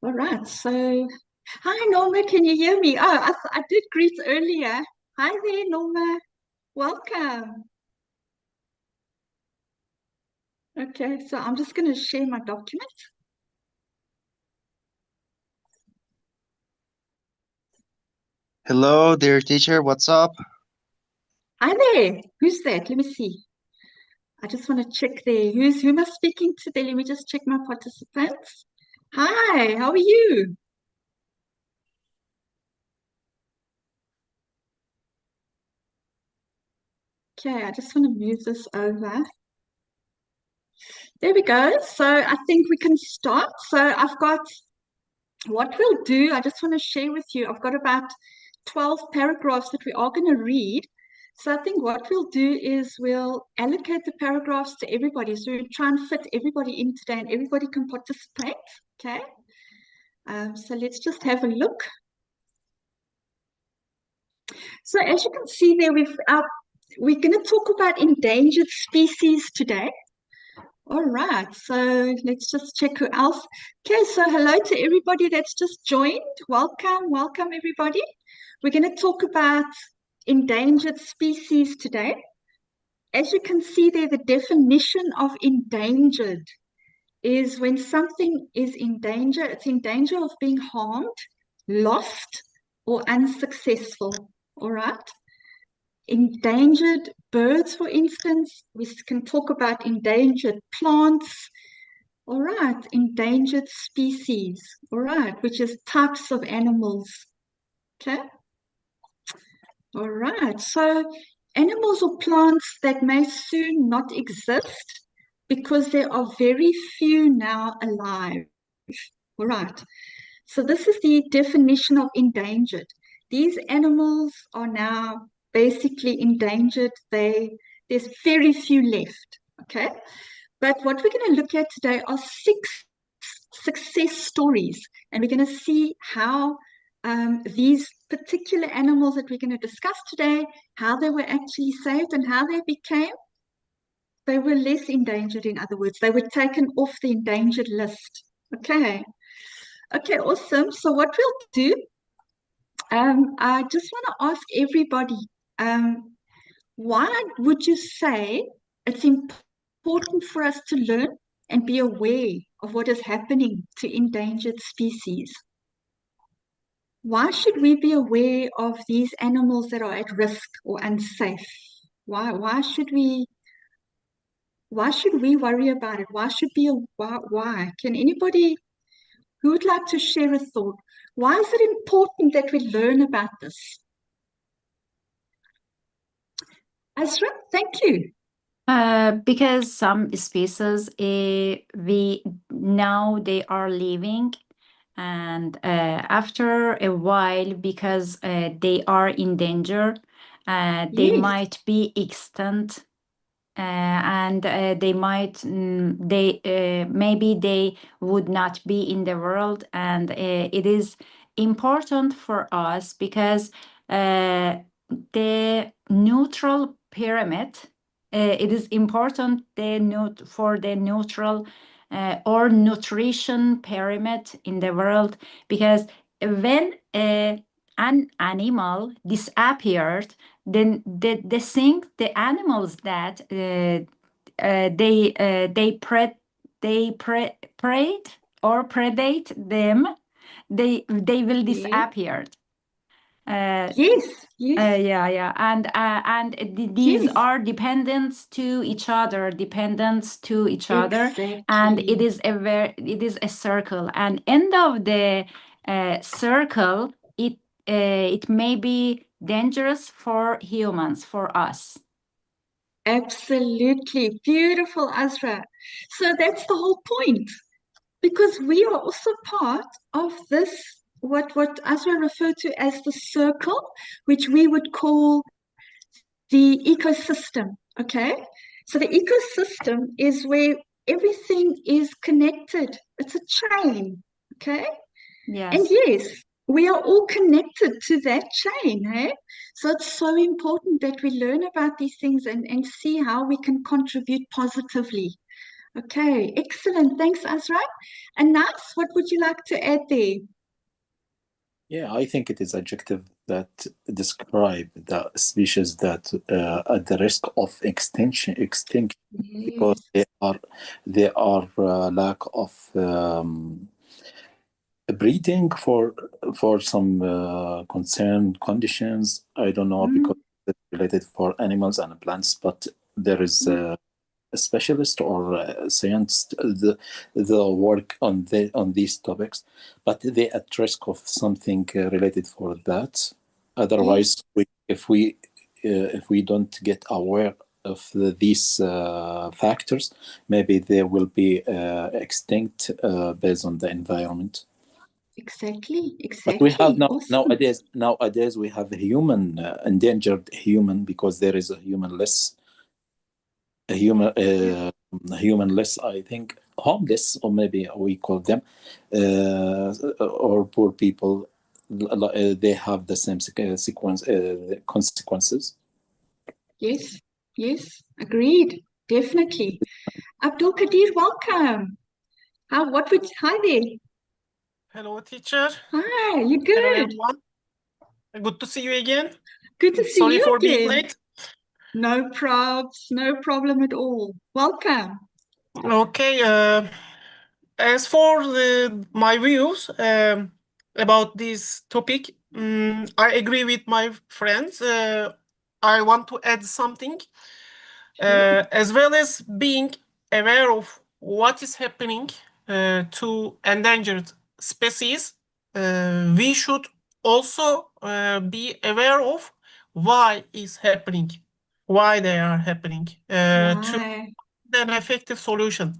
All right. So, hi, Norma. Can you hear me? Oh, I did greet earlier. Hi there, Norma. Welcome. Okay, so I'm just going to share my document. Hello, dear teacher. What's up? Hi there. Who's that? Let me see. I just want to check there. Who am I speaking to there? Let me just check my participants. Hi, how are you? Okay, I just want to move this over. There we go. So I think we can start. So I've got what we'll do. I just want to share with you. I've got about 12 paragraphs that we are going to read. So I think what we'll do is we'll allocate the paragraphs to everybody. So we'll try and fit everybody in today and everybody can participate. Okay. So let's just have a look. So as you can see there, we're going to talk about endangered species today. All right, so let's just check who else. Okay, so hello to everybody that's just joined. Welcome everybody. We're going to talk about endangered species today. As you can see there, the definition of endangered is when something is in danger, it's in danger of being harmed, lost, or unsuccessful. All right. Endangered birds, for instance, we can talk about endangered plants. All right, endangered species. All right, which is types of animals. Okay. All right, so animals or plants that may soon not exist because there are very few now alive. All right, so this is the definition of endangered. These animals are now basically endangered. There's very few left. Okay, but what we're going to look at today are 6 success stories, and we're going to see how these particular animals that we're going to discuss today, how they were actually saved and how they were less endangered. In other words, they were taken off the endangered list. Okay. Okay, awesome. So what we'll do, I just want to ask everybody, why would you say it's important for us to learn and be aware of what is happening to endangered species? Why should we be aware of these animals that are at risk or unsafe? Why should we worry about it? Why? Can anybody who would like to share a thought? Why is it important that we learn about this? Azra, thank you. Because some species we now they are living, and after a while, because they are in danger, they Yes, might be extinct, and they might they maybe they would not be in the world, and it is important for us because the neutral pyramid, it is important for the neutral or nutrition pyramid in the world, because when an animal disappeared, then the animals that they preyed or predate them, they will yes, disappear. yes, yes, Yeah, and these yes, are dependent to each other, and exactly. it is a circle. And end of the circle, it may be dangerous for humans, for us. Absolutely. Beautiful, Azra. So that's the whole point. Because we are also part of this, what Azra referred to as the circle, which we would call the ecosystem. Okay. So the ecosystem is where everything is connected. It's a chain. Okay. And Yes. yes, we are all connected to that chain. Hey? So it's so important that we learn about these things and see how we can contribute positively. Okay, excellent. Thanks, Azra. And Nas, what would you like to add there? Yeah, I think it is adjective that describe the species that at the risk of extinction because Yes. they are lack of breeding for some concerned conditions. I don't know because Mm, it's related for animals and plants, but there is mm, a specialist or a scientist the work on these topics, but they at risk of something related for that. yes, Otherwise, if we don't get aware of these factors, maybe they will be extinct based on the environment. exactly, But we have exactly. now Awesome. nowadays we have a human endangered human because there is a Yeah, humanless, I think, homeless, or maybe we call them, or poor people. They have the same consequences. yes, yes, agreed. Definitely. Abdul Kadir, welcome. Hi there. Hello, teacher. Hi, you Hello, good? everyone. Good to see you again. Good to see Sorry you for being again. late. No probs, no problem at all. Welcome. Okay. As for my views about this topic, I agree with my friends. I want to add something. Sure. As well as being aware of what is happening to endangered species, we should also be aware of why is happening, why they are happening, to Why? an effective solution.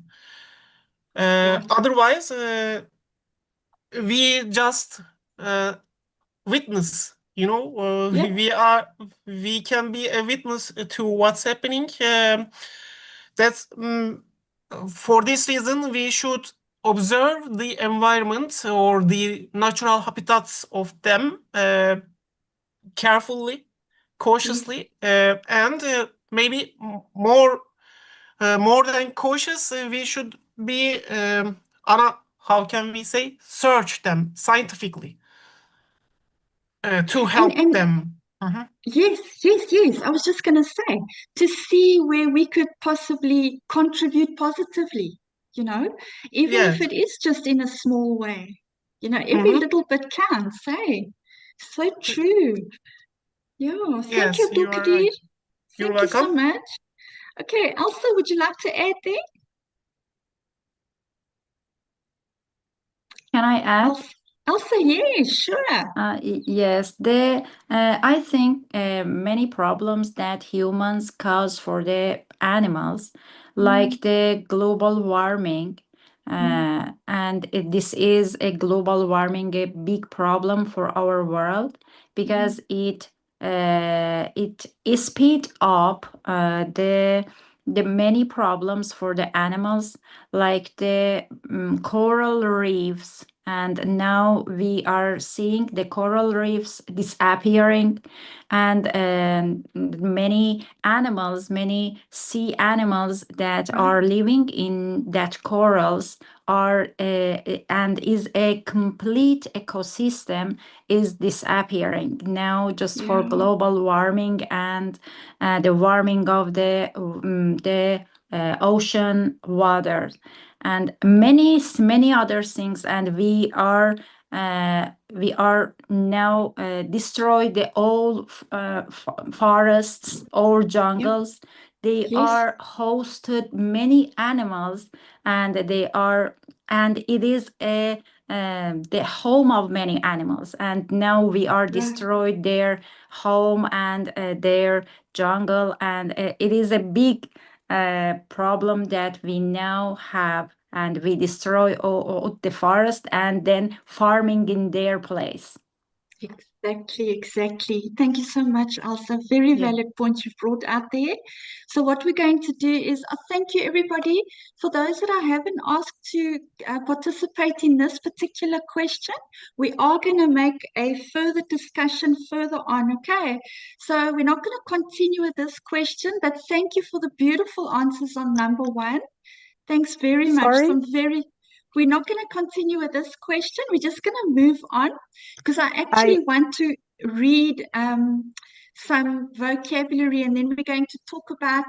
Yeah. Otherwise, we just uh, witness. Yep. We can be a witness to what's happening. That's For this reason we should observe the environment or the natural habitats of them carefully, Yes. cautiously, and maybe more than cautious. We should be how can we say, search them scientifically to help And them. Mhm. yes, yes, yes. I was just going to say to see where we could possibly contribute positively, you know, even if Yes. it is just in a small way. Every Mhm. little bit counts, hey? So true. Yeah. Thank you, Yes, Abdul you are Kadir. right. You're Thank you so welcome. much. Okay, Elsa, would you like to add there? Can I add? Elsa, Elsa, yes, sure. Yes, I think many problems that humans cause for the animals, Mm, like the global warming, mm, and this is a global warming, a big problem for our world mm, because it speed up the many problems for the animals, like the coral reefs, and now we are seeing the coral reefs disappearing, and many animals, many sea animals that right. are living in that corals are and is a complete ecosystem is disappearing now just for Yeah. global warming and the warming of the ocean waters and many other things, and we are now destroy the old forests or Yep. jungles. They Yes. are hosted many animals, and they are and it is a the home of many animals, and now we are Right. destroyed their home and their jungle, and it is a big problem that we now have, and we destroy all the forest and then farming in their place. Exactly, exactly. Thank you so much, Elsa. Very Yeah. valid points you've brought out there. So, what we're going to do is, thank you, everybody. For those that I haven't asked to participate in this particular question, we are going to make a further discussion further on, okay? So, we're not going to continue with this question, but thank you for the beautiful answers on number one. Thanks very much. We're not going to continue with this question. We're just going to move on because I actually want to read some vocabulary, and then we're going to talk about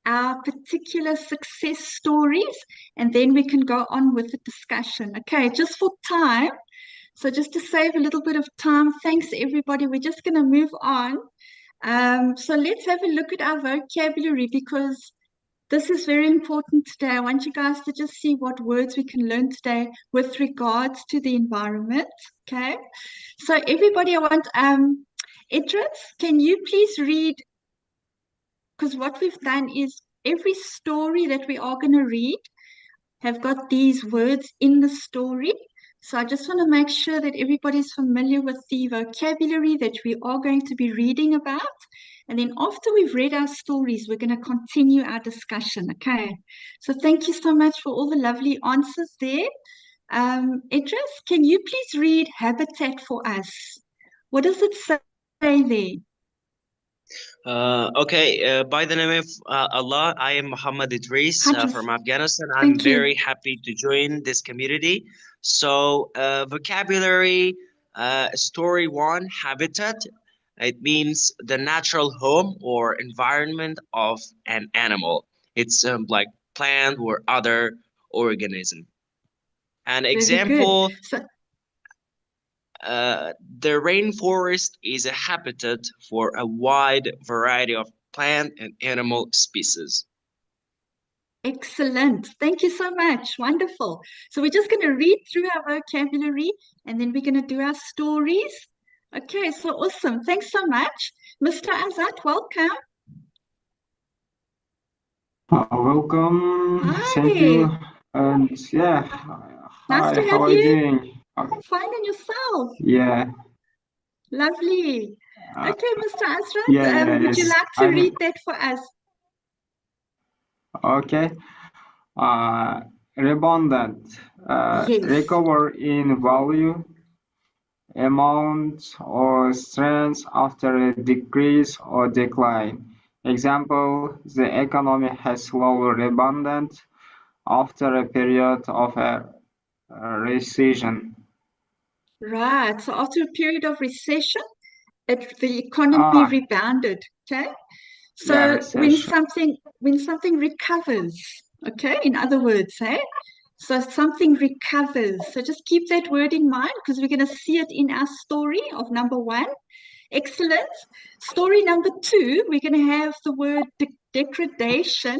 our particular success stories, and then we can go on with the discussion. Okay, just for time. So just to save a little bit of time, thanks everybody. We're just going to move on. So let's have a look at our vocabulary because this is very important today. I want you guys to just see what words we can learn today with regards to the environment. Okay. So everybody, I want Idris, can you please read? Because what we've done is every story that we are going to read have got these words in the story. So I just want to make sure that everybody's familiar with the vocabulary that we are going to be reading about. And then after we've read our stories, we're going to continue our discussion. Okay. So thank you so much for all the lovely answers there. Idris, can you please read habitat for us? What does it say there? Okay, by the name of Allah, I am Muhammad Idris from Afghanistan. I'm very happy to join this community. So, vocabulary, story one, habitat. It means the natural home or environment of an animal. It's like plant or other organism. An example. The rainforest is a habitat for a wide variety of plant and animal species. Excellent. Thank you so much. Wonderful. So we're just going to read through our vocabulary and then we're going to do our stories. Okay, so awesome. Thanks so much. Mr. Azad, welcome. Welcome. Hi. Thank you. And yeah, nice hi, how are you doing? Fine, and yourself? Yeah. Lovely. Okay, Mr. Azad, would you like to read that for us? Okay. Redundant. Yes. Recover in value, amount, or strength after a decrease or decline. Example, the economy has slowly rebounded after a period of a recession. Right. So after a period of recession, the economy rebounded. Okay. So when something recovers, okay, in other words, so something recovers. So just keep that word in mind because we're going to see it in our story of number one. Excellent. Story number two, we're going to have the word degradation.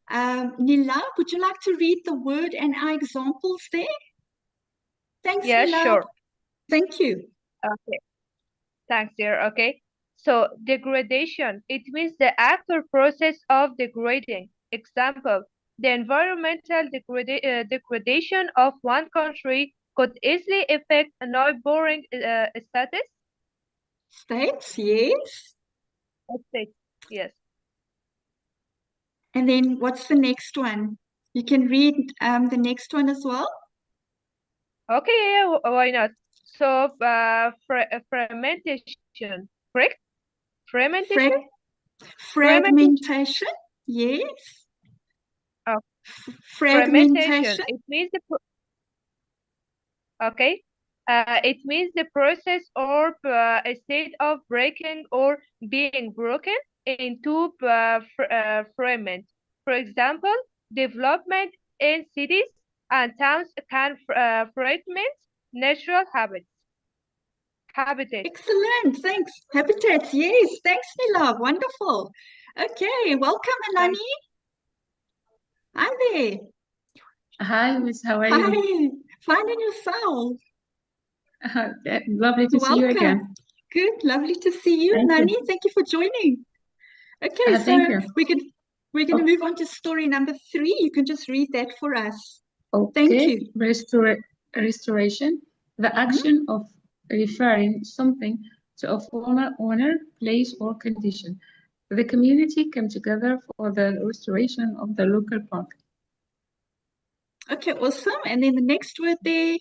Nila, would you like to read the word and our examples there? Thanks, Nila. Sure. Thank you. Okay. Thanks, dear. Okay. So degradation, it means the act or process of degrading. Example, the environmental degradation of one country could easily affect a neighboring status. States, yes. States, yes. And then what's the next one? You can read the next one as well. Okay, yeah, why not? So fermentation, correct? Fermentation? Fragmentation, yes. Oh. Fragmentation. It means it means the process or a state of breaking or being broken into fragments. For example, development in cities and towns can fragment natural habitats. Excellent, thanks. Habitats, yes. Thanks, Nila. Wonderful. Okay, welcome, Anani. Hi there. Hi, Miss. How are you? Hi. Fine, and yourself? Lovely to see you again. Good, lovely to see you, Nani. Thank you for joining. Okay, so we're going to move on to story number 3. You can just read that for us. Okay. Thank you. Restoration, the action of referring something to a former owner, place, or condition. The community came together for the restoration of the local park. Okay, awesome. And then the next word there.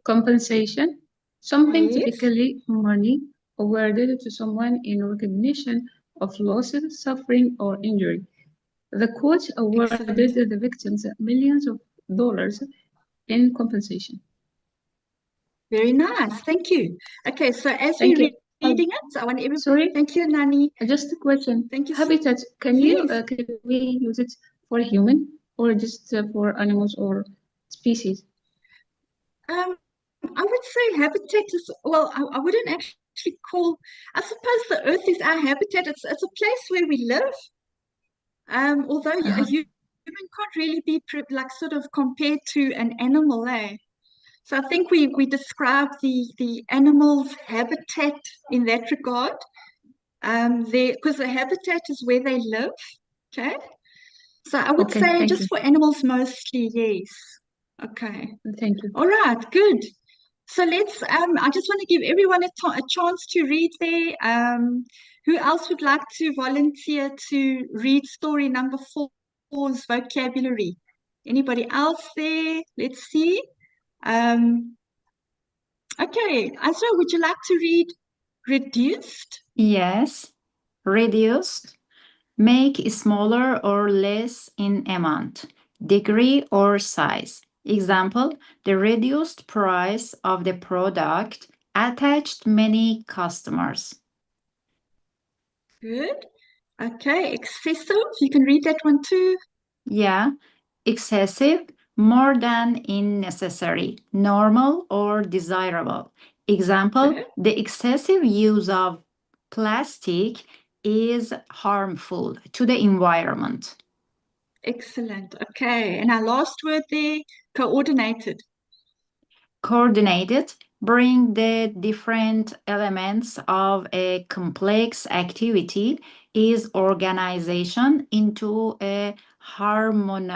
Compensation, something typically money awarded to someone in recognition of losses, suffering, or injury. The court awarded the victims millions of dollars in compensation. Very nice. Thank you. Okay, so as Thank we're you. reading it, I want everybody. Sorry. Thank you, Nani. Just a question. Thank you. Habitat, can Yes. can we use it for human or just for animals or species? I would say habitat is, well, I wouldn't actually call, I suppose the earth is our habitat. It's a place where we live. Although a human can't really be like sort of compared to an animal, eh? So I think we describe the animal's habitat in that regard. Because the habitat is where they live. Okay. So I would say just for animals mostly, yes. Okay. Thank you. All right, good. So let's, I just want to give everyone a chance to read there. Who else would like to volunteer to read story number 4's vocabulary? Anybody else there? Let's see. Okay, Azra, would you like to read reduced? Yes, reduced. Make smaller or less in amount, degree or size. Example, the reduced price of the product attached many customers. Good. Okay, excessive. You can read that one too. Yeah, excessive, more than necessary, normal or desirable. Example, the excessive use of plastic is harmful to the environment. Excellent. Okay, and our last word there, coordinated. Coordinated, bring the different elements of a complex activity is organization into a harmonious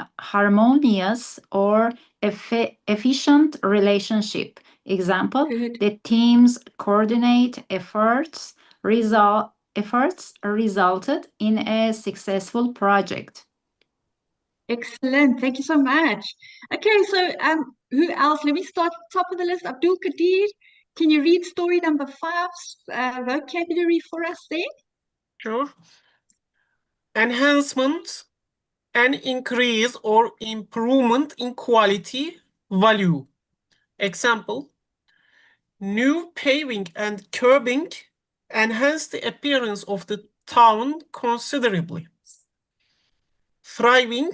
or efficient relationship. Example, the team's coordinate efforts resulted in a successful project. Excellent. Thank you so much. Okay, so who else? Let me start top of the list. Abdul Qadir, can you read story number 5's vocabulary for us there? Sure. Enhancement, an increase or improvement in quality, value. Example, new paving and curbing enhance the appearance of the town considerably. Thriving,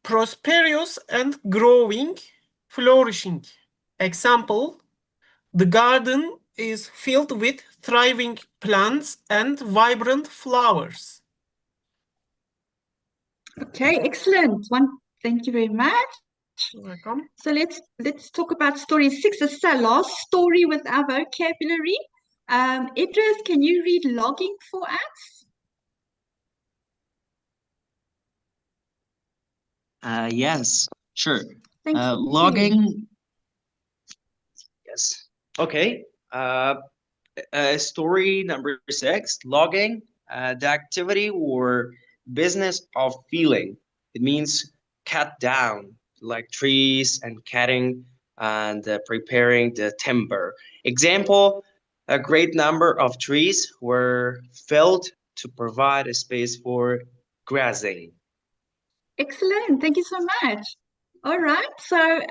prosperous and growing, flourishing. Example, the garden is filled with thriving plants and vibrant flowers. Okay, excellent. Thank you very much. You're welcome. So let's talk about story 6. This is our last story with our vocabulary. Idris, can you read logging for us? Yes, sure. Thank you. Logging. Yes. Okay. Story number 6, logging, the activity or business of felling. It means cut down, like trees and cutting and preparing the timber. Example, a great number of trees were felled to provide a space for grazing. Excellent. Thank you so much. All right. So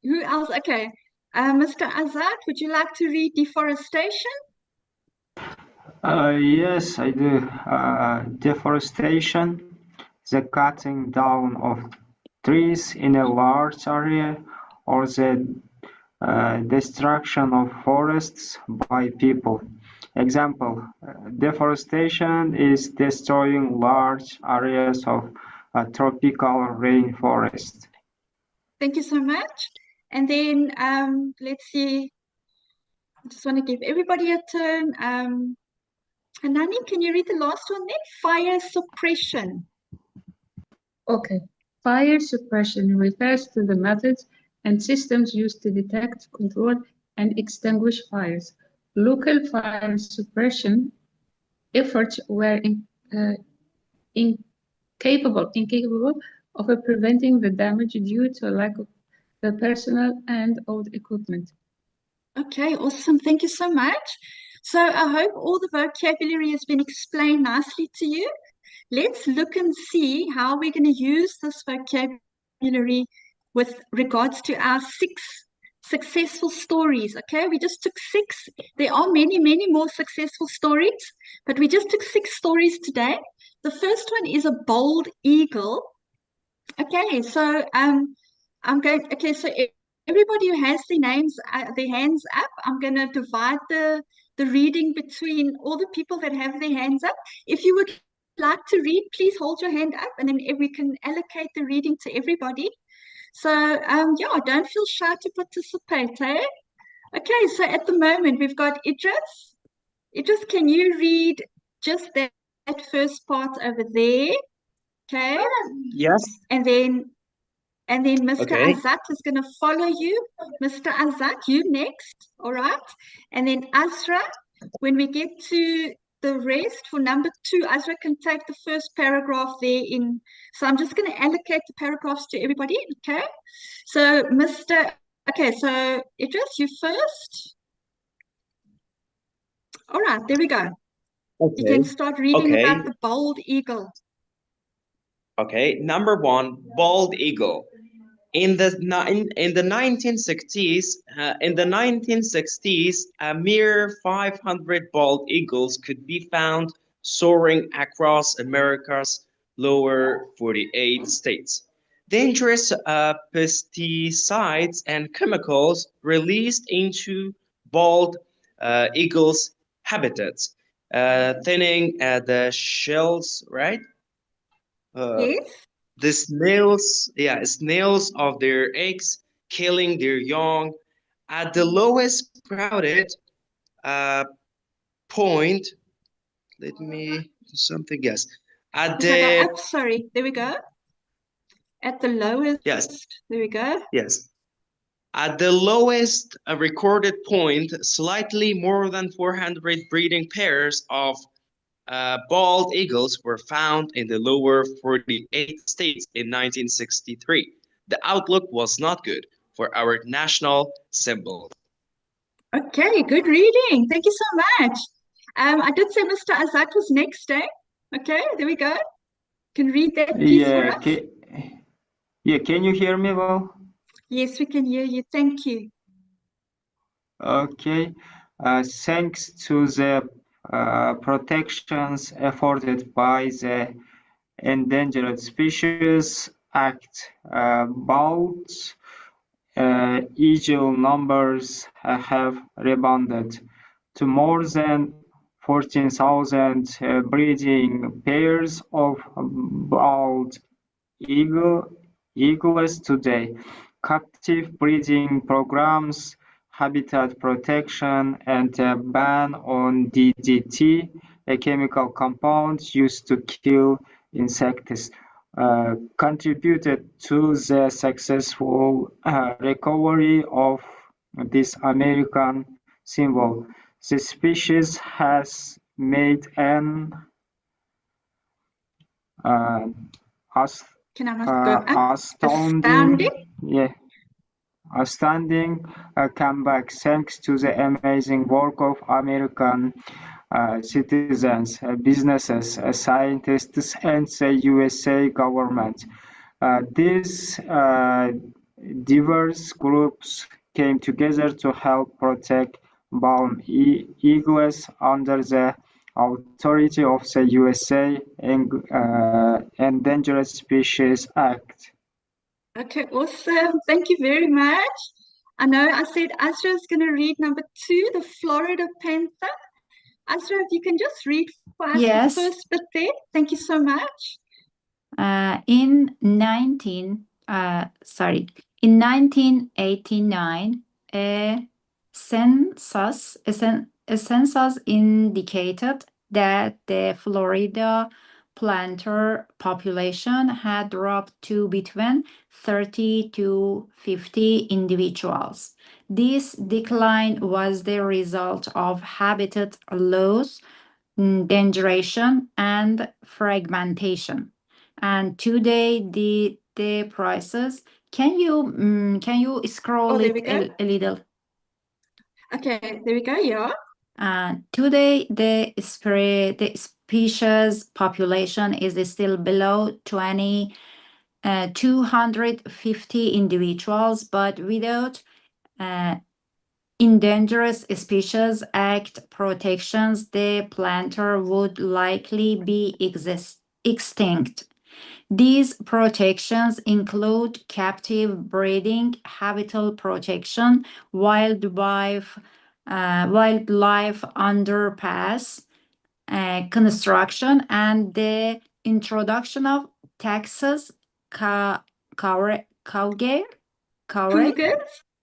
who else? Okay. Mr. Azad, would you like to read deforestation? Yes, I do. Deforestation, the cutting down of trees in a large area, or the destruction of forests by people. Example, deforestation is destroying large areas of a tropical rainforest. Thank you so much. And then let's see. I just want to give everybody a turn. Anani, can you read the last one then? Fire suppression. Okay. Fire suppression refers to the methods and systems used to detect, control, and extinguish fires. Local fire suppression efforts were incapable of preventing the damage due to a lack of the personnel and old equipment. Okay, awesome. Thank you so much. So I hope all the vocabulary has been explained nicely to you. let's look and see how we're going to use this vocabulary with regards to our 6 successful stories. Okay, we just took 6. There are many, many more successful stories, but we just took 6 stories today. The first one is a bold eagle. Okay, so I'm going. Okay, so everybody who has their names, their hands up, I'm going to divide the reading between all the people that have their hands up. If you would like to read, please hold your hand up, and then we can allocate the reading to everybody. So yeah, don't feel shy to participate. Eh? Okay, so at the moment we've got Idris. Idris, can you read just that first part over there? Okay. Yes. And then Mr. Okay. Azat is going to follow you. Mr. Azat, you next. All right. And then Azra, when we get to the rest for number 2, Azra can take the first paragraph there in. So I'm just going to allocate the paragraphs to everybody. Okay. So okay, so Idris, you first. All right, there we go. Okay. You can start reading Okay. about the bald eagle. Okay. Number 1, bald eagle. In the 1960s, a mere 500 bald eagles could be found soaring across America's lower 48 states. Dangerous pesticides and chemicals released into bald eagles' habitats, thinning the shells, right? Yes. The snails of their eggs, killing their young. At the lowest crowded uh, point, let me do something else. At Should I go the up? Sorry, there we go. At the lowest, yes, there we go. yes. At the lowest recorded point, slightly more than 400 breeding pairs of bald eagles were found in the lower 48 states in 1963. The outlook was not good for our national symbol. Okay, good reading. Thank you so much. I did say Mr. Azat was next, eh? Okay, there we go. Can read that piece for us? Can you hear me well? Yes, we can hear you. Thank you. Okay. Thanks to the protections afforded by the Endangered Species Act, bald eagle numbers have rebounded to more than 14,000 breeding pairs of bald eagles today. Captive breeding programs, habitat protection, and a ban on DDT, a chemical compound used to kill insects, contributed to the successful recovery of this American symbol. The species has made an Can I not go up? astounding comeback thanks to the amazing work of American citizens, businesses, scientists, and the USA government. These diverse groups came together to help protect bald eagles under the authority of the USA Endangered Species Act. Okay, awesome. Thank you very much. I know I said Azra is going to read number 2, the Florida panther. Azra, if you can just read for us the first bit there. Thank you so much. In 1989, a census indicated that the Florida panther population had dropped to between 30 to 50 individuals. This decline was the result of habitat loss, degradation, and fragmentation. And today the prices. Can you scroll it a little? Okay, there we go. Yeah. Today the species population is still below 250 individuals, but without Endangered Species Act protections, the planter would likely be extinct. These protections include captive breeding, habitat protection, wildlife underpass, construction, and the introduction of taxes, cougars,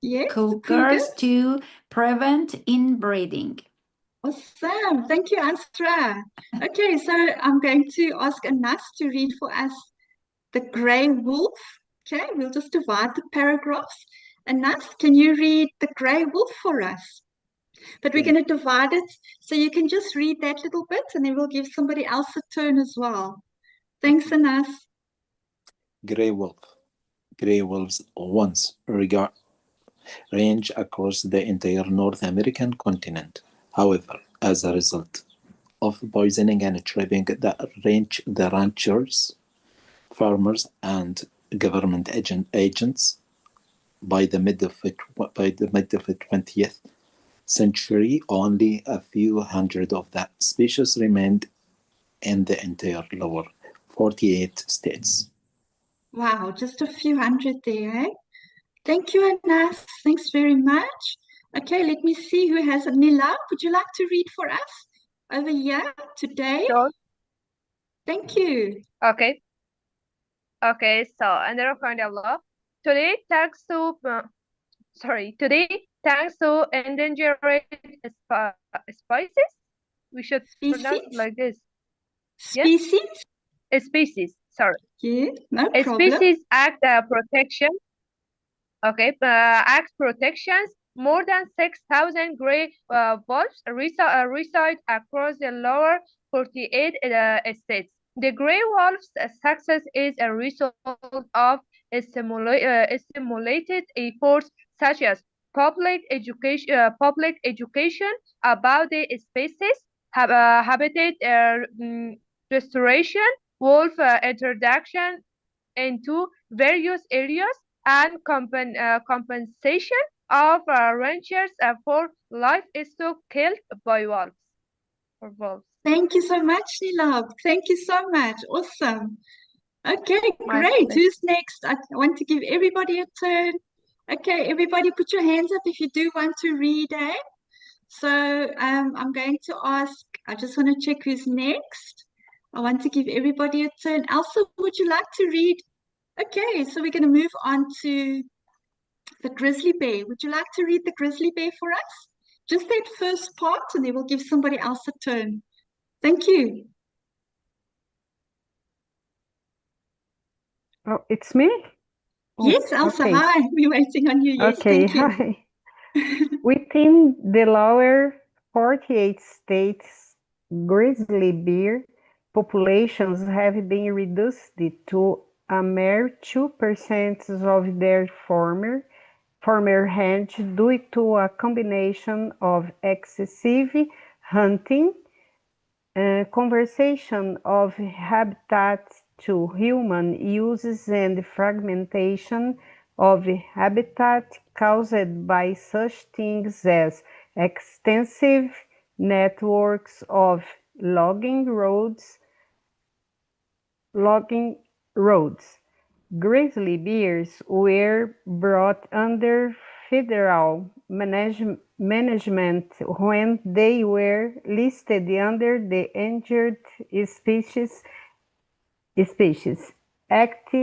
Yes, cougars to prevent inbreeding. Awesome. Thank you, Astra. Okay, so I'm going to ask Anas to read for us the grey wolf. Okay, we'll just divide the paragraphs. Anas, can you read the grey wolf for us? But we're going to divide it so you can just read that little bit and then we'll give somebody else a turn as well. Thanks, Anas. Grey wolf. Grey wolves once range across the entire North American continent. However, as a result of poisoning and trapping, the ranchers, farmers, and government agents by the mid of the 20th century, only a few hundred of that species remained in the entire lower 48 states. Wow, just a few hundred there, eh? Thank you, Anas. Thanks very much. Okay, let me see who has Nila. Would you like to read for us over here today? Sure. Thank you. Okay. Okay, so under Allah, today thanks to endangered species, we should pronounce it like this. Species? A species, sorry. Yeah, no a problem. Species Act protection. Okay, Act protections. More than 6,000 grey wolves reside across the lower 48 states. The grey wolf's success is a result of stimulated efforts such as public education about the species, habitat restoration, wolf introduction into various areas, and compensation of ranchers for livestock killed by wolves. Thank you so much, Nilab. Thank you so much. Awesome. Okay, My great. pleasure. Who's next? I want to give everybody a turn. Okay, everybody put your hands up if you do want to read, eh? So I'm going to ask, I just want to check who's next. I want to give everybody a turn. Elsa, would you like to read? Okay, so we're going to move on to the grizzly bear. Would you like to read the grizzly bear for us? Just that first part, and then we'll give somebody else a turn. Thank you. Oh, it's me? Yes, Elsa, okay. hi. We're waiting on you. Yes, Okay, thank you. hi. Within the lower 48 states, grizzly bear populations have been reduced to a mere 2% of their former range due to a combination of excessive hunting, conservation of habitat to human uses, and fragmentation of habitat caused by such things as extensive networks of logging roads. Grizzly bears were brought under federal management when they were listed under the Endangered Species Act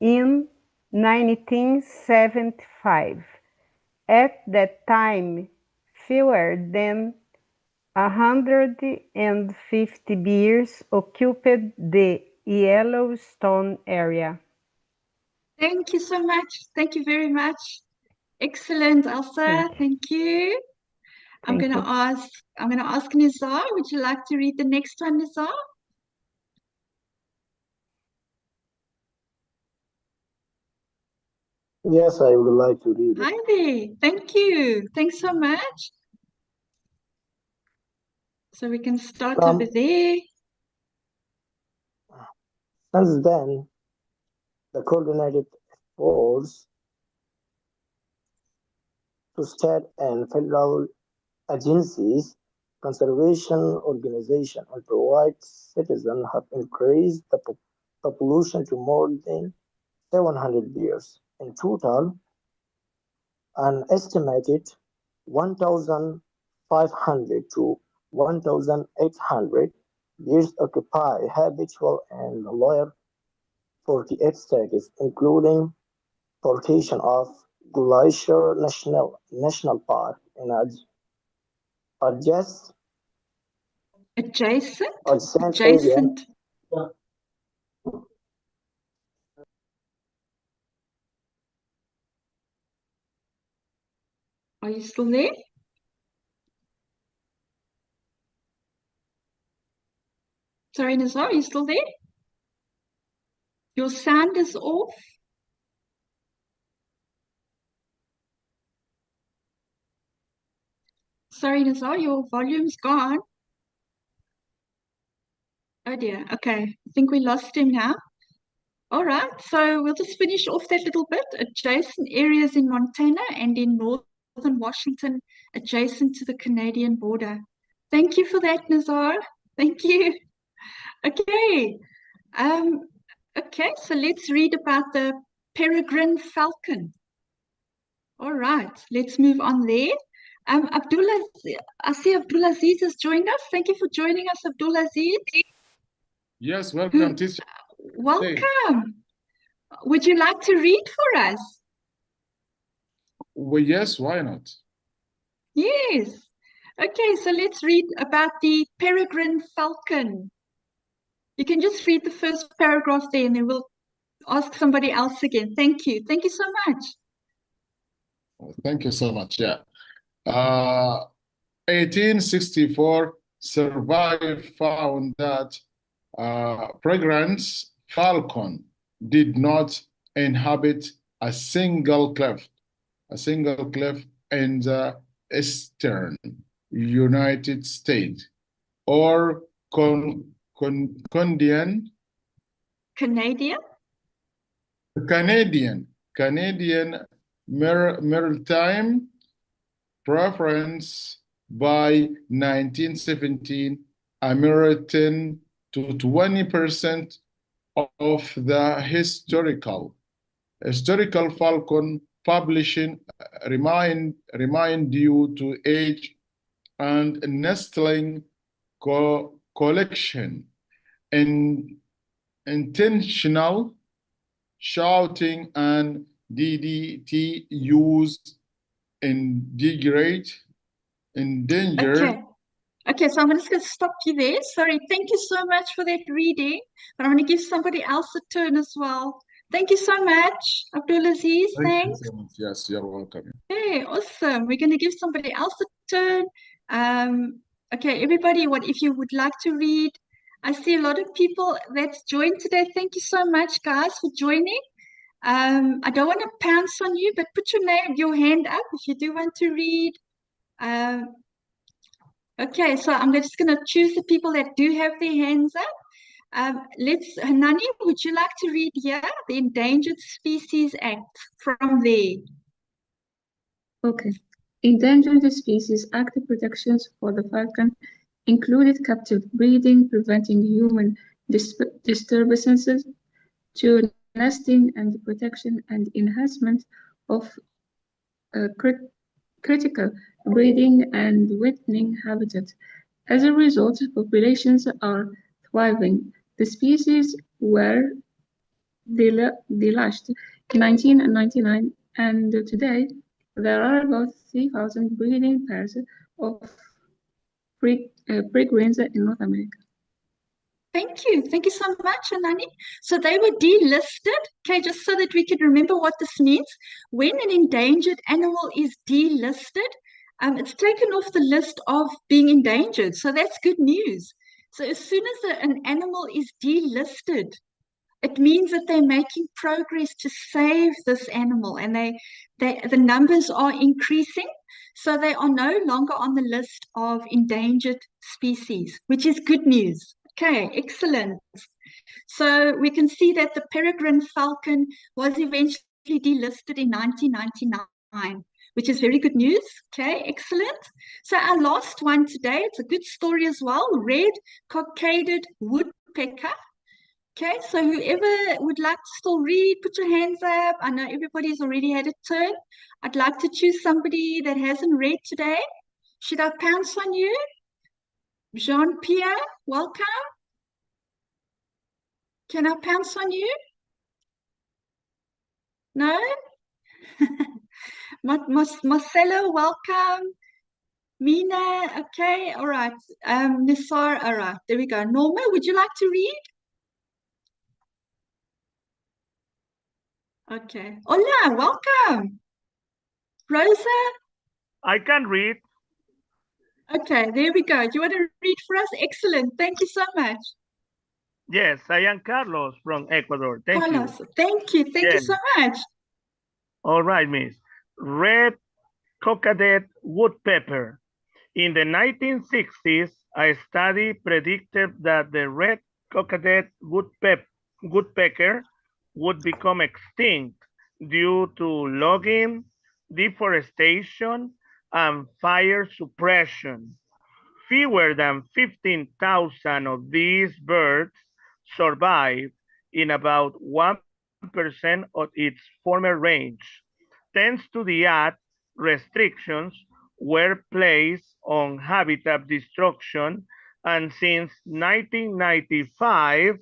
in 1975. At that time, fewer than 150 bears occupied the Yellowstone area. Thank you so much. Thank you very much. Excellent, Elsa. Thank you. I'm going to ask Nizar. Would you like to read the next one, Nizar? Yes, I would like to read it. Hi there. Thank you. Thanks so much. So we can start over there. Since then, the coordinated efforts to state and federal agencies, conservation organizations, and private citizens have increased the population to more than 700 years. In total, an estimated 1,500 to 1,800 years occupy habitable and lower 48 states, including portion of Glacier National Park and adjacent area. Are you still there? Sorry, Nazar, are you still there? Your sound is off. Sorry, Nazar, your volume's gone. Oh dear, okay. I think we lost him now. All right, so we'll just finish off that little bit. Adjacent areas in Montana and in northern Washington, adjacent to the Canadian border. Thank you for that, Nazar. Thank you. Okay. Okay, so let's read about the peregrine falcon. All right, let's move on there. Abdullah, I see Abdulaziz has joined us. Thank you for joining us, Abdulaziz. Yes, welcome, teacher. Welcome. Would you like to read for us? Well, yes, why not? Yes. Okay, so let's read about the peregrine falcon. You can just read the first paragraph there and then we'll ask somebody else again. Thank you. Thank you so much. Thank you so much. Yeah. 1864 survey found that peregrine falcon did not inhabit a single cliff in the eastern United States or Canadian maritime preference by 1917 amounted to 20% of the historical falcon population remain due to age and nesting collection and intentional shooting and DDT use endangered. Okay, so I'm just going to stop you there. Sorry, thank you so much for that reading. But I'm going to give somebody else a turn as well. Thank you so much, Abdulaziz. Thanks. You so much. Yes, you're welcome. Okay, awesome. We're going to give somebody else a turn. Okay, everybody, if you would like to read? I see a lot of people that's joined today. Thank you so much, guys, for joining. I don't want to pounce on you, but put your hand up if you do want to read. Okay, so I'm just going to choose the people that do have their hands up. Hanani, would you like to read here the Endangered Species Act from there? Okay. Endangered Species Act protections for the falcon included captive breeding, preventing human disturbances to nesting, and protection and enhancement of critical breeding and wetting habitat. As a result, populations are thriving. The species were delisted in 1999, and today there are about 3,000 breeding pairs of peregrines in North America. Thank you. Thank you so much, Anani. So they were delisted, okay, just so that we can remember what this means. When an endangered animal is delisted, it's taken off the list of being endangered. So that's good news. So as soon as an animal is delisted, It means that they're making progress to save this animal, and the numbers are increasing, so they are no longer on the list of endangered species, which is good news. Okay, excellent. So we can see that the peregrine falcon was eventually delisted in 1999, which is very good news. Okay, excellent. So our last one today, it's a good story as well, red cockaded woodpecker. Okay, so whoever would like to still read, put your hands up. I know everybody's already had a turn. I'd like to choose somebody that hasn't read today. Should I pounce on you? Jean-Pierre, welcome. Can I pounce on you? No? Marcelo, welcome. Mina, okay, all right. Nisar, all right, there we go. Norma, would you like to read? Okay. Hola, welcome. Rosa? I can read. Okay, there we go. Do you want to read for us? Excellent. Thank you so much. Yes, I am Carlos from Ecuador. Thank Carlos, you. thank you. Thank you so much. All right, miss. Red cockaded woodpecker. In the 1960s, a study predicted that the red cockaded woodpecker would become extinct due to logging, deforestation, and fire suppression. Fewer than 15,000 of these birds survive in about 1% of its former range. Thanks to the act, restrictions were placed on habitat destruction, and since 1995,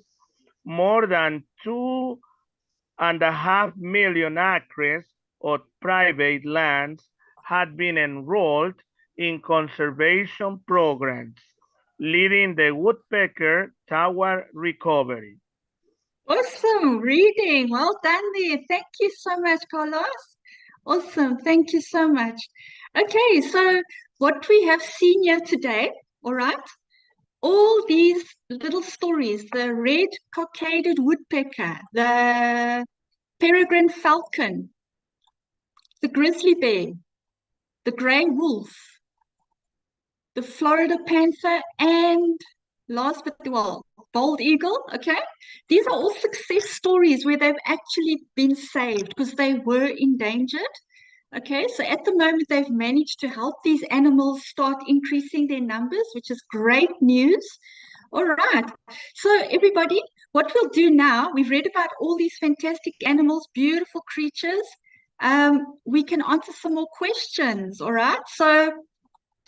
more than 2.5 million acres of private lands had been enrolled in conservation programs, leading the woodpecker toward recovery. Awesome reading. Well done there. Thank you so much, Carlos. Awesome. Thank you so much. Okay, so what we have seen here today, all right, all these little stories, the red cockaded woodpecker, the peregrine falcon, the grizzly bear, the gray wolf, the Florida panther, and last but well, bald eagle. Okay, these are all success stories where they've actually been saved because they were endangered. Okay, so at the moment they've managed to help these animals start increasing their numbers, which is great news. All right, so everybody, what we'll do now, we've read about all these fantastic animals, beautiful creatures. We can answer some more questions. All right, so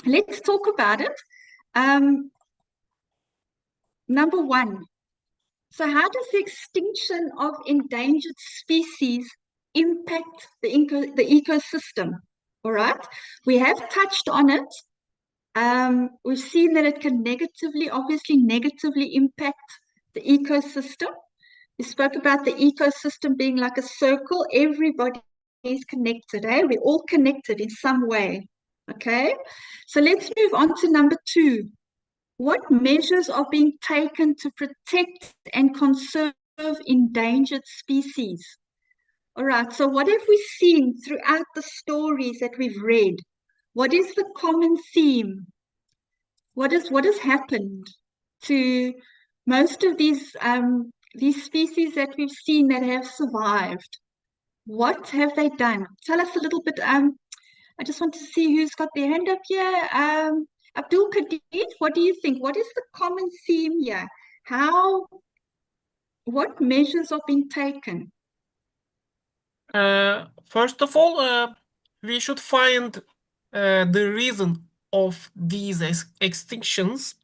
let's talk about it. Number one, so how does the extinction of endangered species impact the ecosystem? All right, we have touched on it. We've seen that it can obviously negatively impact the ecosystem. We spoke about the ecosystem being like a circle. Everybody is connected, eh? We're all connected in some way. Okay, so let's move on to number two. What measures are being taken to protect and conserve endangered species? All right, so what have we seen throughout the stories that we've read? What is the common theme? What has happened to most of these species that we've seen that have survived? What have they done? Tell us a little bit. I just want to see who's got their hand up here. Abdul Kadir, what do you think? What is the common theme here? What measures are being taken? First of all, we should find the reason of these extinctions,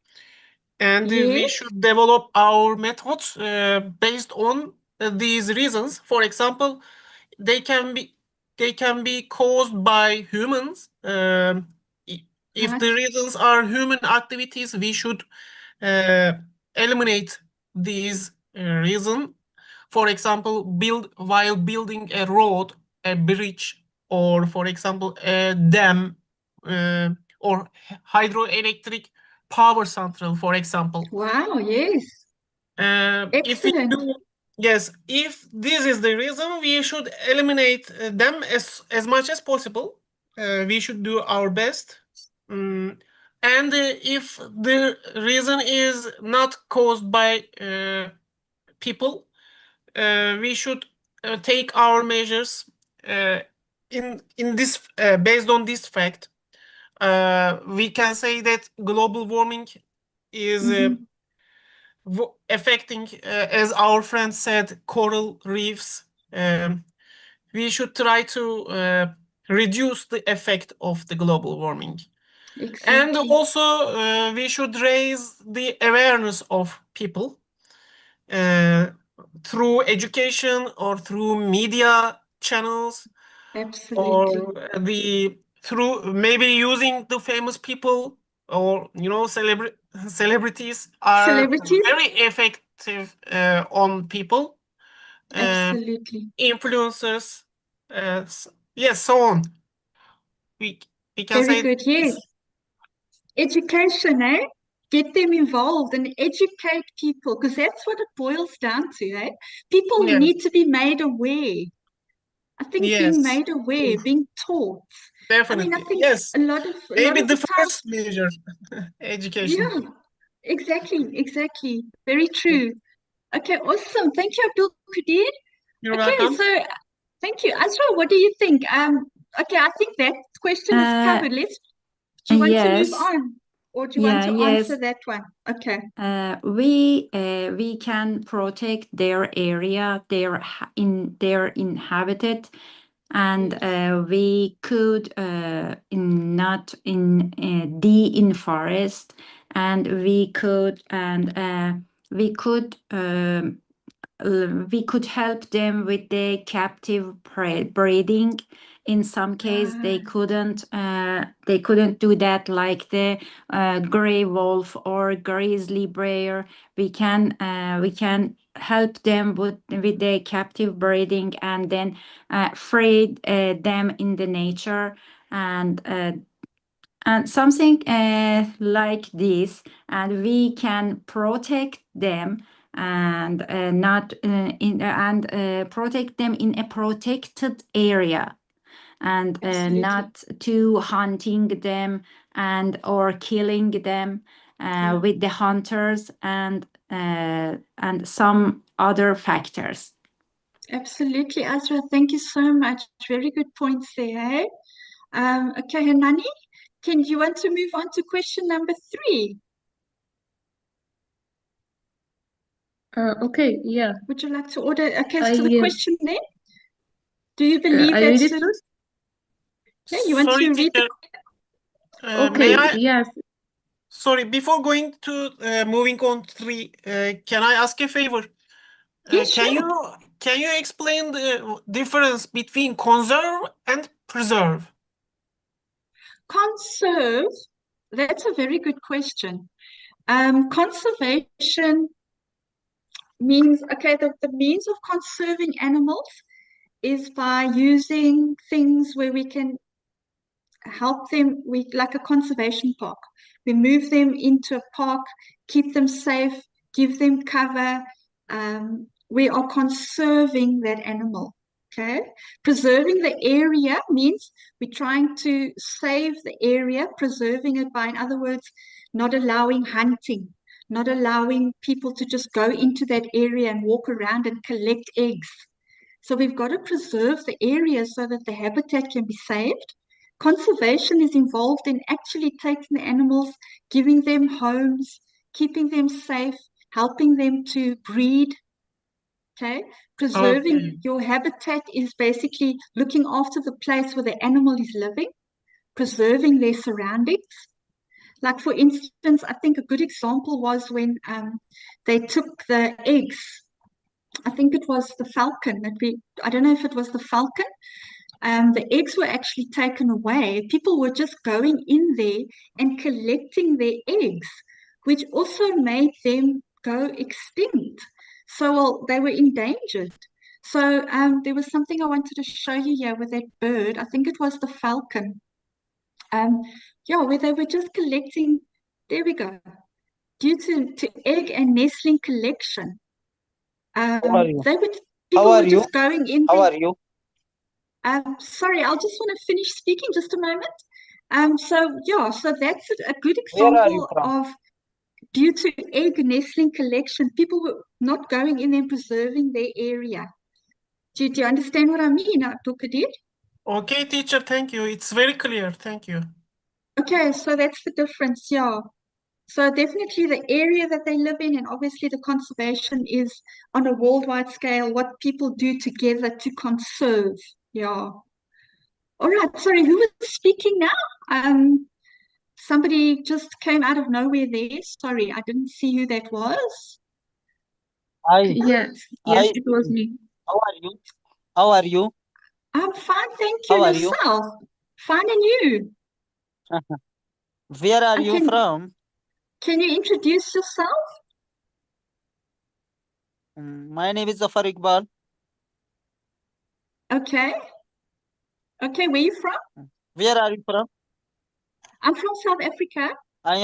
and we should develop our methods based on these reasons. For example, they can be caused by humans. If the reasons are human activities, we should eliminate these reasons. For example, while building a road, a bridge, or for example, a dam, or hydroelectric power central, for example. Wow, yes. Excellent. Yes, if this is the reason, we should eliminate them as much as possible. We should do our best. And if the reason is not caused by people, we should take our measures in this based on this fact. We can say that global warming is affecting, as our friend said, coral reefs. We should try to reduce the effect of the global warming. Exactly. And also, we should raise the awareness of people through education or through media channels. Absolutely. Or through maybe using the famous people, or celebrities are very effective on people. Absolutely. Influencers, yes, so on. We can Very say good. Yes. Education, eh? Get them involved and educate people, because that's what it boils down to, eh? People Yes. need to be made aware. I think being Yes. made aware, being taught. Definitely. I mean, I think Yes. a lot of Maybe the the time, first measure, education. yeah, exactly. Very true. Okay, awesome. Thank you, Abdul Qadir. You're Okay, welcome. so thank you. Azra, what do you think? Okay, I think that question is covered. Do you want to move Yes. on? Or do you want to answer that one? Okay. We can protect their area, their inhabited, and we could not in forest, and we could help them with the captive breeding. In some case, they couldn't do that, like the gray wolf or grizzly bear. We can help them with the captive breeding, and then free them in the nature, and something like this, and we can protect them, and protect them in a protected area, and not to hunting them or killing them with the hunters, and some other factors. Absolutely, Azra. Thank you so much. Very good points there. Okay, Hanani, you want to move on to question number 3? Okay, yeah. Would you like to order? Okay, so the question then, do you believe I that? read it first? Yeah, you want Sorry, to read teacher. Okay, yes. Sorry, before going to moving on to 3, can I ask a favor? Yes, can sure. you explain the difference between conserve and preserve? Conserve, that's a very good question. Conservation means, okay, the means of conserving animals is by using things where we can help them, like a conservation park. We move them into a park, keep them safe, give them cover. We are conserving that animal. Okay. Preserving the area means we're trying to save the area, preserving it by, in other words, not allowing hunting, not allowing people to just go into that area and walk around and collect eggs. So we've got to preserve the area so that the habitat can be saved. Conservation is involved in actually taking the animals, giving them homes, keeping them safe, helping them to breed. Okay, preserving your habitat is basically looking after the place where the animal is living, preserving their surroundings. Like, for instance, I think a good example was when they took the eggs. I think it was the falcon I don't know if it was the falcon. The eggs were actually taken away. People were just going in there and collecting their eggs, which also made them go extinct. So, well, they were endangered. So there was something I wanted to show you here with that bird. I think it was the falcon. Where they were just collecting. There we go. Due to egg and nestling collection, How are you? They were How people are were you? just going in How there. are you? Sorry, I'll just want to finish speaking just a moment. So yeah, so that's a good Where are you example from? of due to egg nestling collection, people were not going in and preserving their area. Do you understand what I mean, Dr. Kadir? Okay, teacher, thank you. It's very clear. Thank you. Okay, so that's the difference, yeah. So definitely the area that they live in, and obviously the conservation is on a worldwide scale, what people do together to conserve, yeah. All right, sorry, who was speaking now? Somebody just came out of nowhere there. Sorry, I didn't see who that was. Yes, it was me. How are you? How are you? I'm fine, thank you. How are you? Yourself? Fine, and you? Where are you from? Can you introduce yourself? My name is Zafar Iqbal. Okay. Okay, where are you from? Where are you from? I'm from South Africa. I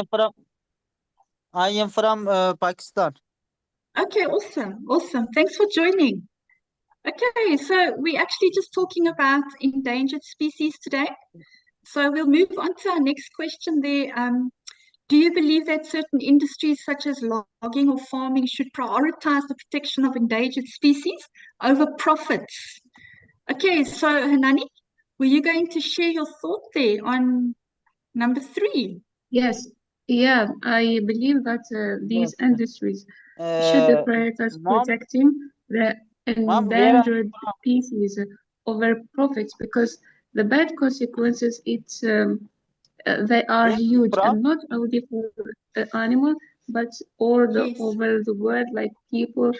am from Pakistan. Okay, awesome. Awesome. Thanks for joining. Okay, so we're actually just talking about endangered species today. So we'll move on to our next question there. Do you believe that certain industries such as logging or farming should prioritize the protection of endangered species over profits? Okay, so Hanani, were you going to share your thought there on number 3? Yes, yeah, I believe that these Yes. industries should prioritize protecting the Mom, where are endangered species over profits because the bad consequences they are huge and not only for the animal but over the world, like people,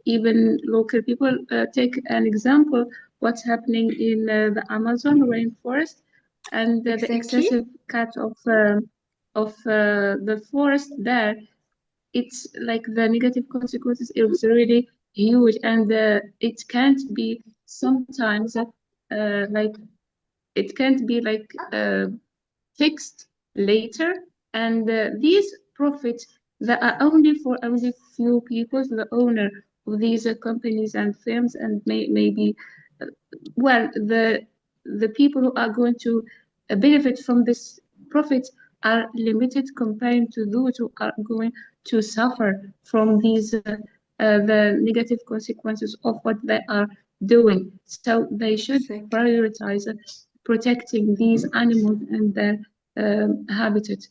even local people. Take an example, what's happening in the Amazon rainforest and the excessive cut of the forest there. It's like the negative consequences is really huge, and it can't be sometimes like it can't be like fixed later, and these profits that are only for only few people, the owner of these companies and firms, and maybe well the people who are going to benefit from this profit are limited compared to those who are going to suffer from these the negative consequences of what they are doing. So they should prioritize protecting these animals and their habitat.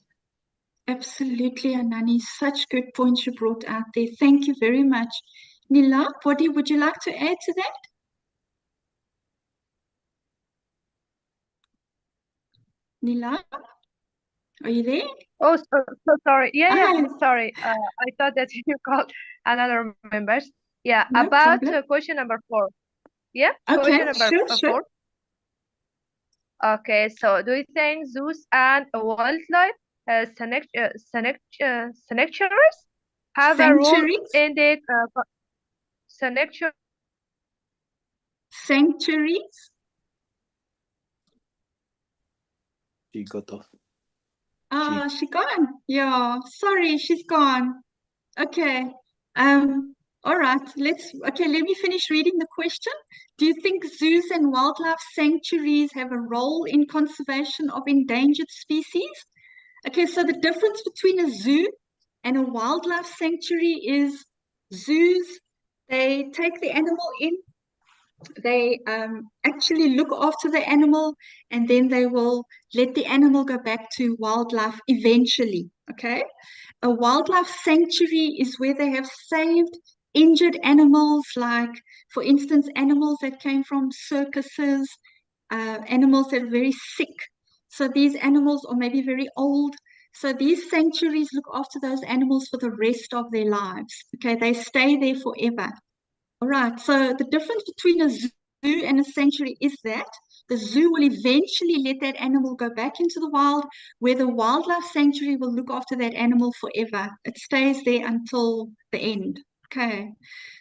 Absolutely, Anani. Such good points you brought out there. Thank you very much. Nila, would you like to add to that? Nila, are you there? Oh, so sorry. Yeah, sorry. I thought that you called another members. Yeah, no about problem. Question number 4. Yeah, Okay, question number sure. 4. Okay, so do you think zoos and wildlife sanctuaries have a role in the sanctuaries? She got off. She gone. Yeah, sorry, she's gone. Okay. All right, let me finish reading the question. Do you think zoos and wildlife sanctuaries have a role in conservation of endangered species? Okay, so the difference between a zoo and a wildlife sanctuary is zoos, they take the animal in, they actually look after the animal, and then they will let the animal go back to wildlife eventually, okay? A wildlife sanctuary is where they have saved injured animals, like, for instance, animals that came from circuses, animals that are very sick. So these animals are maybe very old. So these sanctuaries look after those animals for the rest of their lives. Okay, they stay there forever. All right, so the difference between a zoo and a sanctuary is that the zoo will eventually let that animal go back into the wild, where the wildlife sanctuary will look after that animal forever. It stays there until the end. Okay,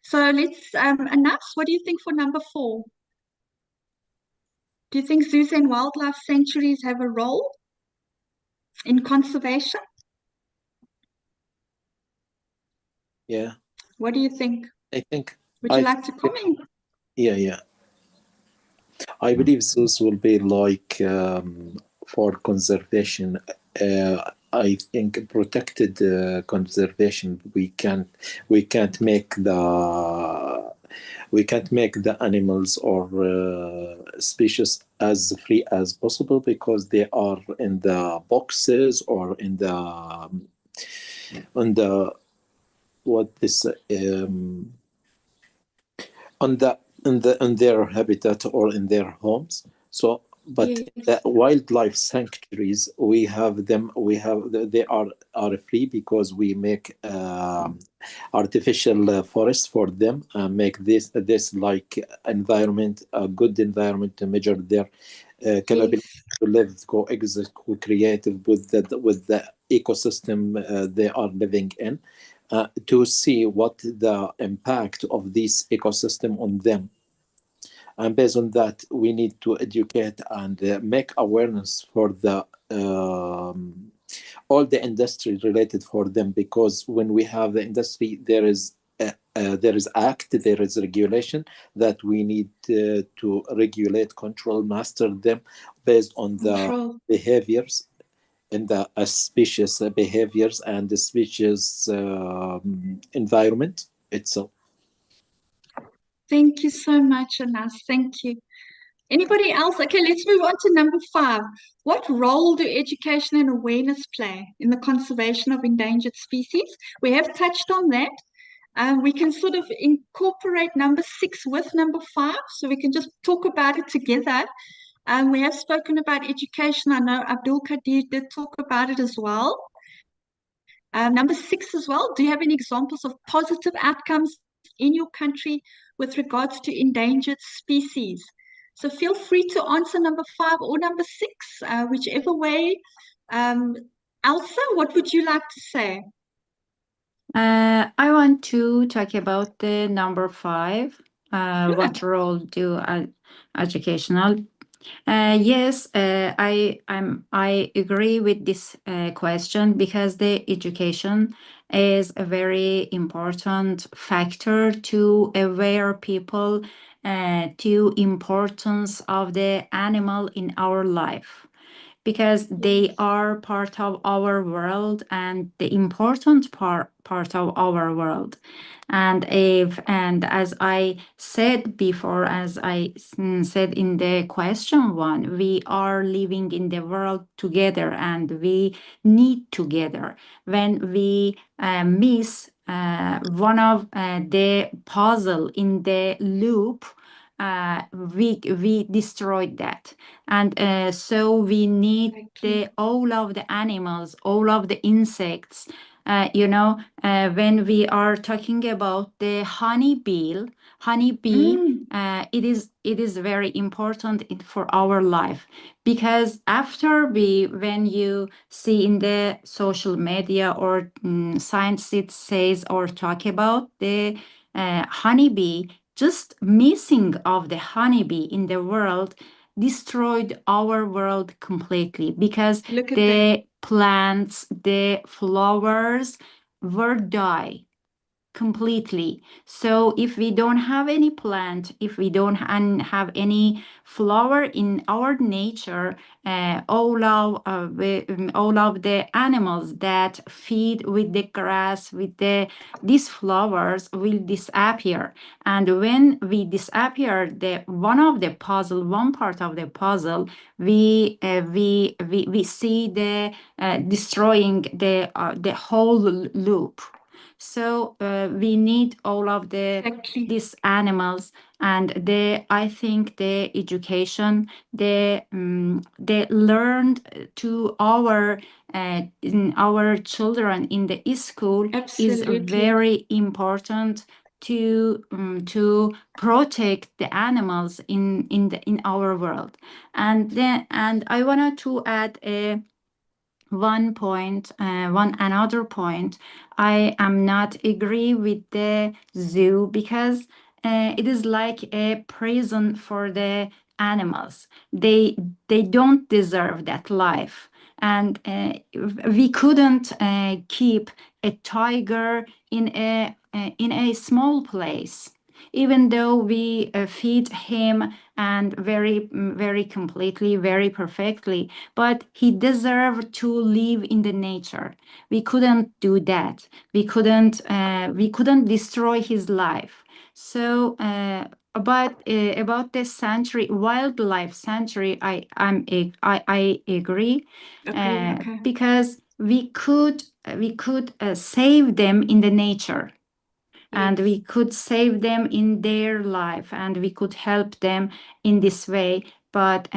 so let's, Anas, what do you think for number 4? Do you think zoos and wildlife sanctuaries have a role in conservation? Yeah. What do you think? I think Would you like to comment? Yeah. I believe those will be like for conservation. I think protected conservation. We can't make the animals or species as free as possible because they are in the boxes or in the what this in their habitat or in their homes. So, but Yes. the wildlife sanctuaries, we have them. They are free because we make artificial forests for them and make this like environment a good environment to measure their capability to live, coexist, co-creative with the ecosystem they are living in. To see what the impact of this ecosystem on them. And based on that, we need to educate and make awareness for the all the industry related for them, because when we have the industry, there is act, there is regulation that we need to regulate, control, master them based on the behaviors in the species behaviors and the species environment itself. Thank you so much, Anas. Thank you. Anybody else? Okay, let's move on to number 5. What role do education and awareness play in the conservation of endangered species? We have touched on that. We can sort of incorporate number 6 with number 5, so we can just talk about it together. We have spoken about education. I know Abdul Kadir did talk about it as well. Number 6 as well. Do you have any examples of positive outcomes in your country with regards to endangered species? So feel free to answer number 5 or number 6, whichever way. Elsa, what would you like to say? I want to talk about the number 5. What role do educational? Yes, I agree with this question because the education is a very important factor to aware people to importance of the animal in our life, because they are part of our world and the important part of our world. And as I said before, as I said in the question 1, we are living in the world together and we need together. When we miss one of the puzzle in the loop, we destroyed that. And so we need all of the animals, all of the insects. When we are talking about the honeybee, it is very important for our life, because when you see in the social media or scientists says or talk about the honeybee, just missing of the honeybee in the world destroyed our world completely, because the plants, the flowers were die completely. So if we don't have any plant, if we don't have any flower in our nature, all of the animals that feed with the grass, with these flowers will disappear. And when we disappear, one part of the puzzle, we see the destroying the whole loop. So we need all of these animals, and I think the education, they learned to our children in the school is very important to protect the animals in our world. And I wanted to add another point. I am not agree with the zoo, because it is like a prison for the animals. They don't deserve that life. And we couldn't keep a tiger in a small place. even though we feed him and very completely, very perfectly, but he deserved to live in the nature. We couldn't do that. We couldn't destroy his life. So about the sanctuary, wildlife sanctuary, I agree, Okay. because we could save them in the nature, and Yes. we could save them in their life, and we could help them in this way. But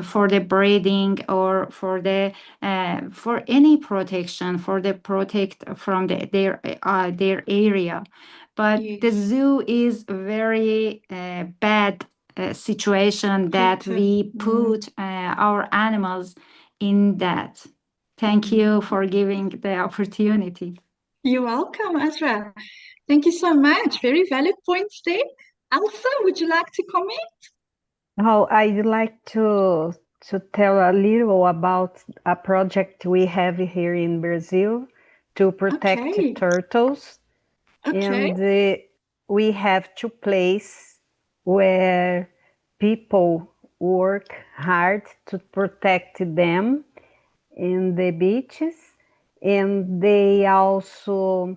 for the breeding or for the for any protection, for the protect from their area. But Yes. the zoo is a very bad situation that we put our animals in that. Thank you for giving the opportunity. You're welcome, Azra. Thank you so much. Very valid points there. Elsa, would you like to comment? Oh, I'd like to tell a little about a project we have here in Brazil to protect Okay. turtles. Okay. And we have two places where people work hard to protect them in the beaches, and they also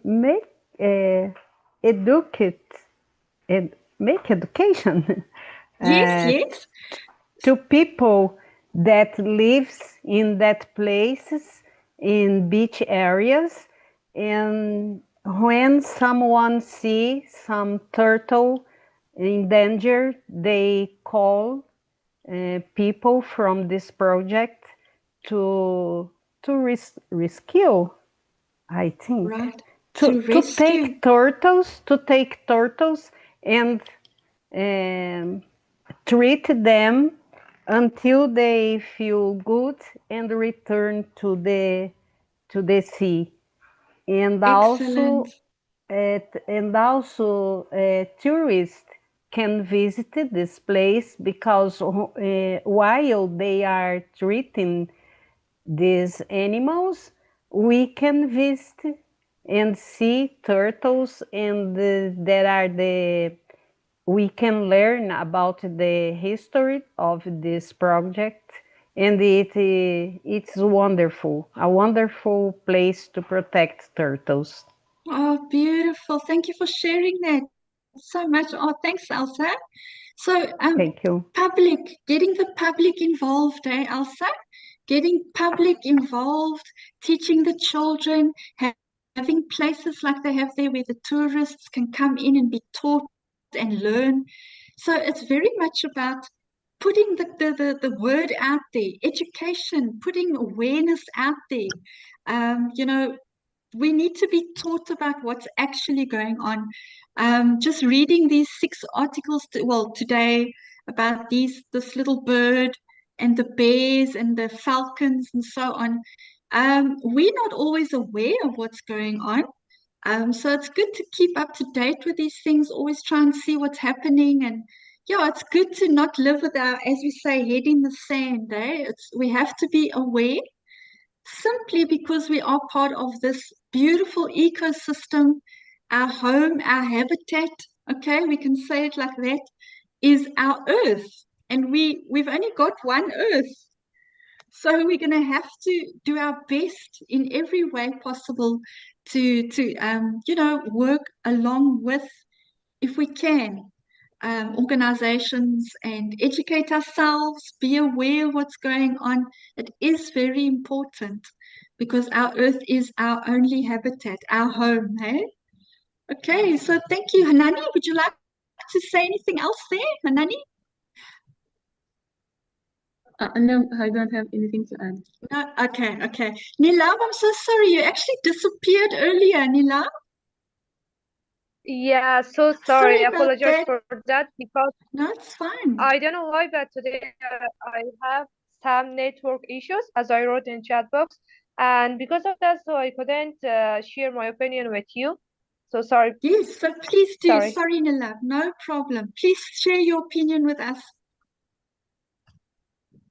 make educate and make education Yes, yes. to people that lives in that places in beach areas. And when someone see some turtle in danger, they call people from this project to rescue, I think, Right. to rescue. take turtles and treat them until they feel good and return to the sea. And Excellent. also tourists can visit this place, because while they are treating these animals, we can visit and see turtles, and we can learn about the history of this project, and it's wonderful, a wonderful place to protect turtles. Oh, beautiful. Thank you for sharing that so much. Oh, thanks, Elsa. So, Thank you. getting the public involved, Elsa? Getting public involved, teaching the children, having places like they have there where the tourists can come in and be taught and learn. So it's very much about putting the word out there, education, putting awareness out there. We need to be taught about what's actually going on. Just reading these 6 articles, today, about this little bird and the bears and the falcons and so on. We're not always aware of what's going on. So it's good to keep up to date with these things, always try and see what's happening. And yeah, it's good to not live with our, as we say, head in the sand. We have to be aware, simply because we are part of this beautiful ecosystem. Our home, our habitat, okay, we can say it like that, is our earth. And we've only got one earth. So we're going to have to do our best in every way possible to work along with, if we can, organizations, and educate ourselves, be aware of what's going on. It is very important because our earth is our only habitat, our home. Hey? Okay, so thank you. Hanani, would you like to say anything else there, Hanani? No, I don't have anything to add. No? Okay. Nilam, I'm so sorry. You actually disappeared earlier, Nilam. Yeah, so sorry. Sorry I about apologize that. for that because No, it's fine. I don't know why, but today I have some network issues, as I wrote in chat box, and because of that, so I couldn't share my opinion with you. So sorry. Yes, so please do. Sorry. Sorry, Nilam. No problem. Please share your opinion with us.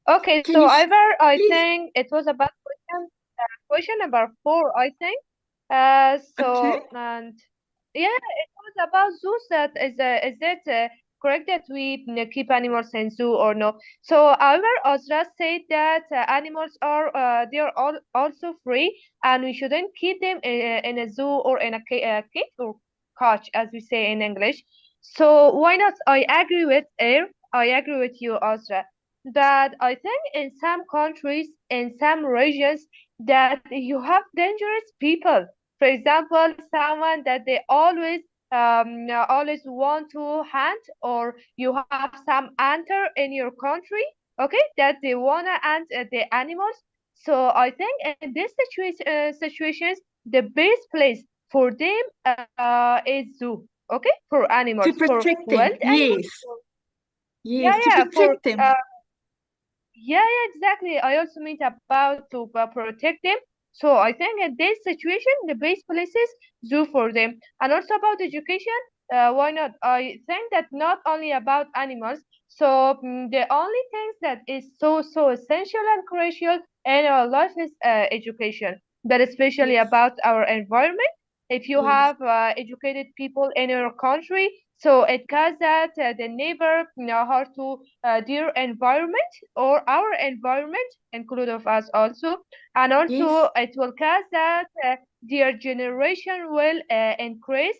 Okay, Can so you Ivar, I please? think it was about question number 4, I think. Okay. And Yeah, it was about zoos. That is that correct that we keep animals in zoo or no? So, however, Ozra said that animals are they are all also free, and we shouldn't keep them in a zoo or in a cage or cage, as we say in English. So why not? I agree with Air. I agree with you, Ozra. That I think in some countries, in some regions, that you have dangerous people. For example, someone that they always want to hunt, or you have some hunter in your country, okay, that they wanna hunt the animals. So I think in these situations, the best place for them is zoo, okay, for animals, To for protect them, wild animals. yes. Yeah, Yes, to yeah, for protect them. yeah, exactly. I also meant about to protect them. So I think in this situation, the best places zoo for them, and also about education. Why not? I think that not only about animals. So the only things that is so essential and crucial in our life is education. That especially Yes, about our environment. If you yes, have educated people in your country, so it causes that they never know how to their environment or our environment, include of us also, and yes, also it will cause that their generation will increase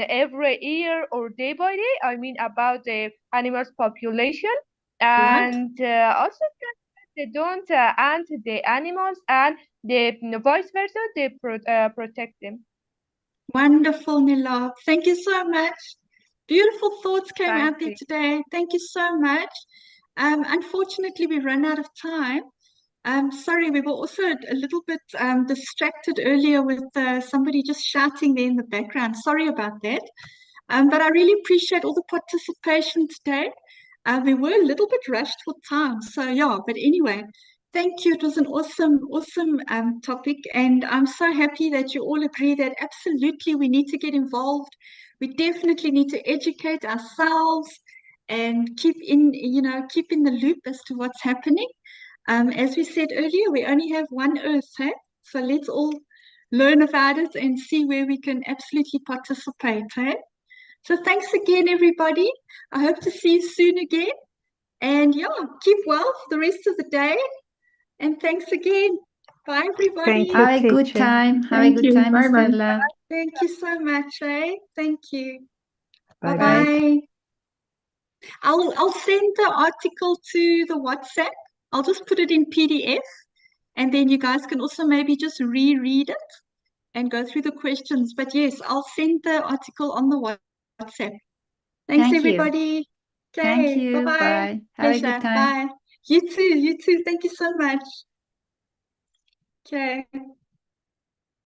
every year or day by day. I mean about the animals population, right. and also they don't hunt the animals, and they vice versa they protect them. Wonderful, Nila. Thank you so much. Beautiful thoughts came Thank out there you. today. Thank you so much. Unfortunately, we run out of time. Sorry, we were also a little bit distracted earlier with somebody just shouting there in the background. Sorry about that. But I really appreciate all the participation today. We were a little bit rushed for time. So, yeah, but anyway, thank you. It was an awesome topic. And I'm so happy that you all agree that absolutely we need to get involved. We definitely need to educate ourselves and keep in the loop as to what's happening. As we said earlier, we only have one Earth, hey? So let's all learn about it and see where we can absolutely participate, hey? So thanks again, everybody. I hope to see you soon again. And yeah, keep well for the rest of the day. And thanks again. Bye, everybody. Thank you, Have a good teacher. time. Have a Thank good you. time, Bye bye. Stella. Thank you so much, eh? Thank you. Bye Bye. bye. Bye-bye. I'll send the article to the WhatsApp. I'll just put it in PDF. And then you guys can also maybe just reread it and go through the questions. But yes, I'll send the article on the WhatsApp. Thanks, Thank you. everybody. Thank Okay, you. bye-bye. Bye. Have a good Pleasure. time. Bye. You too. Thank you so much. Okay.